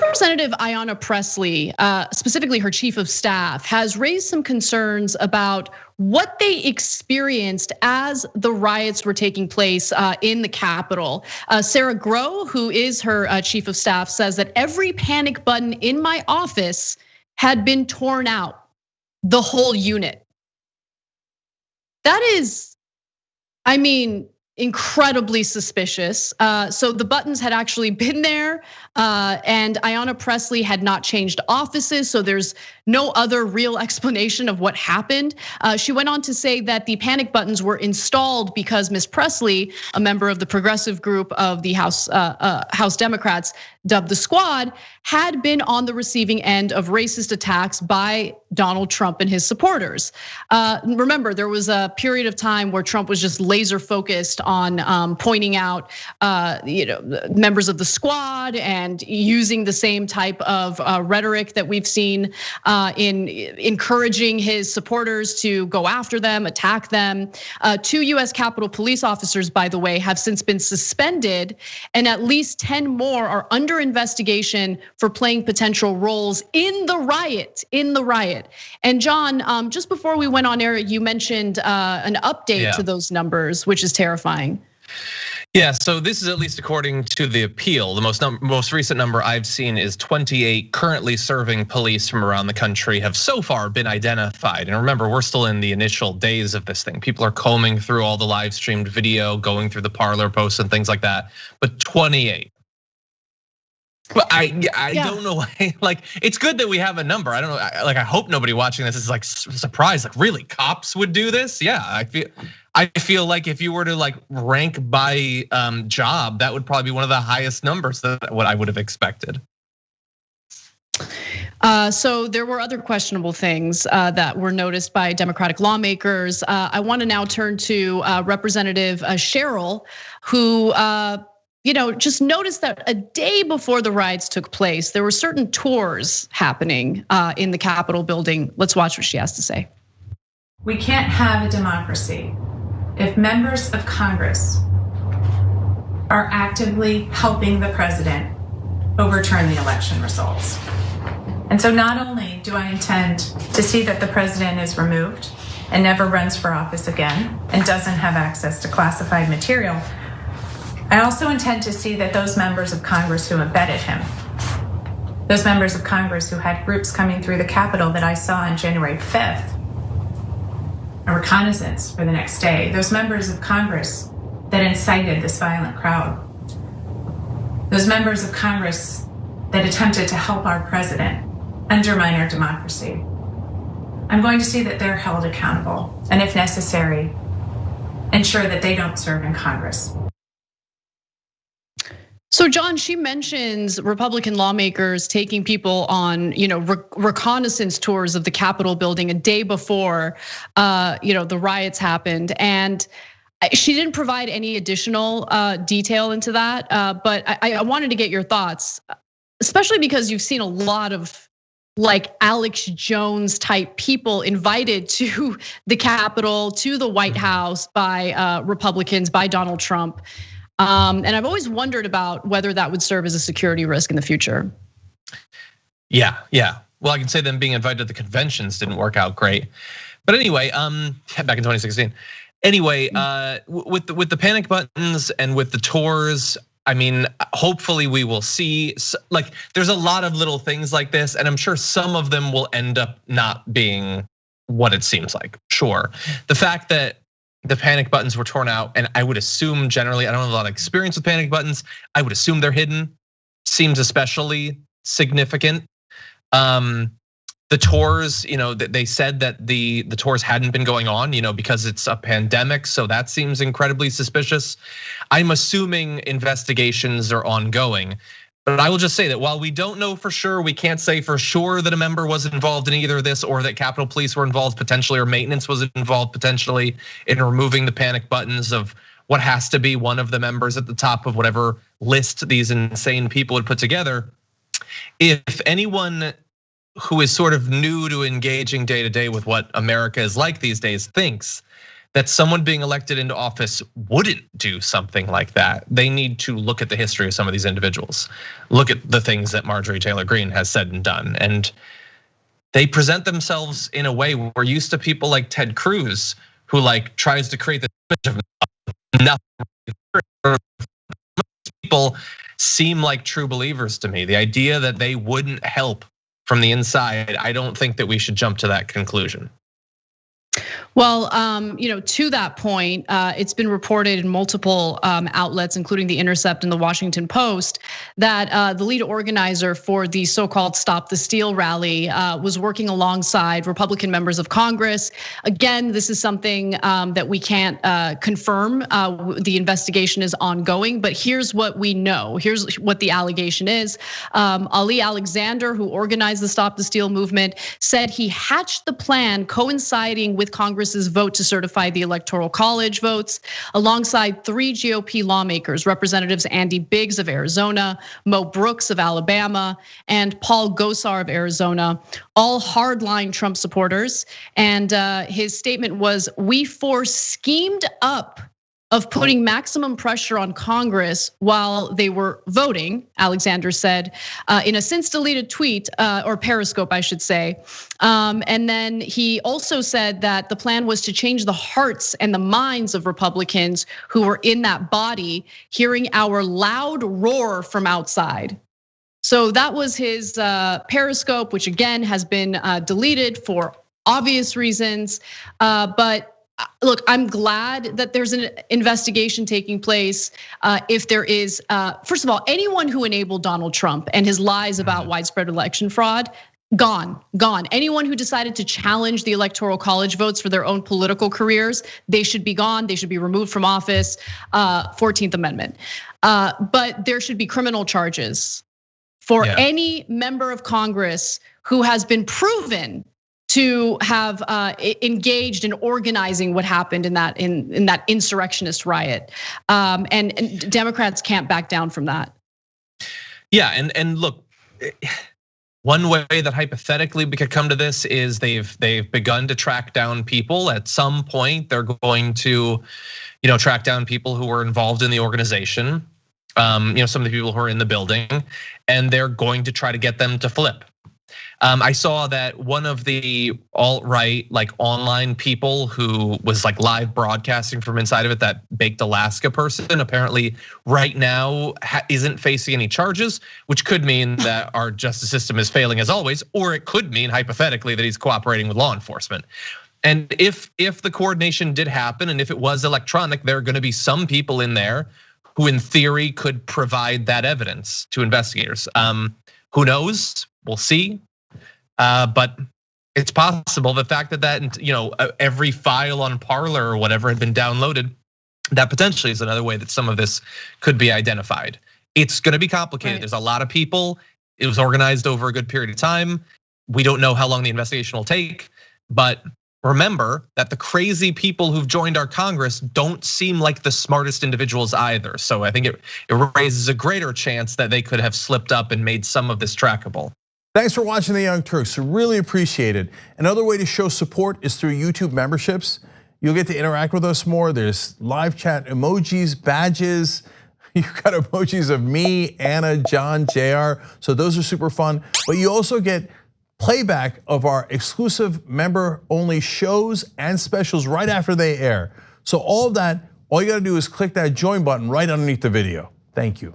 Representative Ayanna Pressley, specifically her chief of staff, has raised some concerns about what they experienced as the riots were taking place in the Capitol. Sarah Groh, who is her chief of staff, says that every panic button in my office had been torn out, the whole unit. That is, I mean, incredibly suspicious. So the buttons had actually been there, and Ayanna Pressley had not changed offices, so there's no other real explanation of what happened. She went on to say that the panic buttons were installed because Ms. Pressley, a member of the progressive group of the House Democrats, dubbed the Squad, had been on the receiving end of racist attacks by Donald Trump and his supporters. Remember, there was a period of time where Trump was just laser focused on pointing out, members of the Squad and using the same type of rhetoric that we've seen in encouraging his supporters to go after them, attack them. 2 US Capitol police officers, by the way, have since been suspended, and at least 10 more are under investigation for playing potential roles in the riot. And John, just before we went on air, you mentioned an update to those numbers, which is terrifying. Yeah, so this is at least according to the appeal. The most recent number I've seen is 28 currently serving police from around the country have so far been identified. And remember, we're still in the initial days of this thing. People are combing through all the live streamed video, going through the Parler posts and things like that. But 28. But I don't know why. Like, it's good that we have a number. I don't know. Like, I hope nobody watching this is like surprised. Like, really, cops would do this? Yeah, I feel like if you were to like rank by job, that would probably be one of the highest numbers that what I would have expected. So there were other questionable things that were noticed by Democratic lawmakers. I want to now turn to Representative Cheryl, who just noticed that a day before the riots took place, there were certain tours happening in the Capitol building. Let's watch what she has to say. We can't have a democracy if members of Congress are actively helping the president overturn the election results. And so not only do I intend to see that the president is removed and never runs for office again and doesn't have access to classified material, I also intend to see that those members of Congress who embedded him, those members of Congress who had groups coming through the Capitol that I saw on January 5th, a reconnaissance for the next day, those members of Congress that incited this violent crowd, those members of Congress that attempted to help our president undermine our democracy. I'm going to see that they're held accountable, and if necessary, ensure that they don't serve in Congress. So John, she mentions Republican lawmakers taking people on, reconnaissance tours of the Capitol building a day before, the riots happened, and she didn't provide any additional detail into that. But I wanted to get your thoughts, especially because you've seen a lot of like Alex Jones type people invited to the Capitol, to the White House by Republicans, by Donald Trump. And I've always wondered about whether that would serve as a security risk in the future. Yeah. Well, I can say them being invited to the conventions didn't work out great. But anyway, back in 2016. Anyway, with the panic buttons and with the tours, I mean, hopefully we will see, like, there's a lot of little things like this, and I'm sure some of them will end up not being what it seems like. Sure. The fact that the panic buttons were torn out, and I would assume generally, I don't have a lot of experience with panic buttons, I would assume they're hidden, seems especially significant. The tours, they said that the tours hadn't been going on, because it's a pandemic, so that seems incredibly suspicious. I'm assuming investigations are ongoing. But I will just say that while we don't know for sure, we can't say for sure that a member was involved in either of this, or that Capitol Police were involved potentially, or maintenance was involved potentially in removing the panic buttons of what has to be one of the members at the top of whatever list these insane people would put together. If anyone who is sort of new to engaging day to day with what America is like these days thinks that someone being elected into office wouldn't do something like that. They need to look at the history of some of these individuals, look at the things that Marjorie Taylor Greene has said and done. And they present themselves in a way we're used to people like Ted Cruz, who like tries to create this image of nothing. People seem like true believers to me. The idea that they wouldn't help from the inside, I don't think that we should jump to that conclusion. Well, to that point, it's been reported in multiple outlets, including The Intercept and The Washington Post, that the lead organizer for the so-called Stop the Steal rally was working alongside Republican members of Congress. Again, this is something that we can't confirm. The investigation is ongoing, but here's what we know. Here's what the allegation is. Ali Alexander, who organized the Stop the Steal movement, said he hatched the plan coinciding with Congress's vote to certify the Electoral College votes, alongside 3 GOP lawmakers, Representatives Andy Biggs of Arizona, Mo Brooks of Alabama, and Paul Gosar of Arizona, all hardline Trump supporters. And his statement was, "We schemed up of putting maximum pressure on Congress while they were voting," Alexander said in a since deleted tweet, or Periscope, I should say. And then he also said that the plan was to change the hearts and the minds of Republicans who were in that body, hearing our loud roar from outside. So that was his Periscope, which again has been deleted for obvious reasons. But look, I'm glad that there's an investigation taking place. If there is, first of all, anyone who enabled Donald Trump and his lies about widespread election fraud, gone. Anyone who decided to challenge the Electoral College votes for their own political careers, they should be gone. They should be removed from office. 14th Amendment. But there should be criminal charges for any member of Congress who has been proven to have engaged in organizing what happened in that insurrectionist riot, and Democrats can't back down from that. Yeah, and look, one way that hypothetically we could come to this is they've begun to track down people. At some point, they're going to, track down people who were involved in the organization. Some of the people who are in the building, and they're going to try to get them to flip. I saw that one of the alt-right like online people who was like live broadcasting from inside of it, that Baked Alaska person, apparently right now isn't facing any charges, which could mean that our justice system is failing as always, or it could mean hypothetically that he's cooperating with law enforcement. And if the coordination did happen, and if it was electronic, there are going to be some people in there who in theory could provide that evidence to investigators. Who knows? We'll see. But it's possible. The fact that every file on Parler or whatever had been downloaded, that potentially is another way that some of this could be identified. It's going to be complicated. Right. There's a lot of people. It was organized over a good period of time. We don't know how long the investigation will take, but remember that the crazy people who've joined our Congress don't seem like the smartest individuals either. So I think it raises a greater chance that they could have slipped up and made some of this trackable. Thanks for watching The Young Turks, really appreciate it. Another way to show support is through YouTube memberships. You'll get to interact with us more. There's live chat emojis, badges. You've got emojis of me, Anna, John, JR. So those are super fun. But you also get playback of our exclusive member-only shows and specials right after they air. So all of that, all you gotta do is click that join button right underneath the video. Thank you.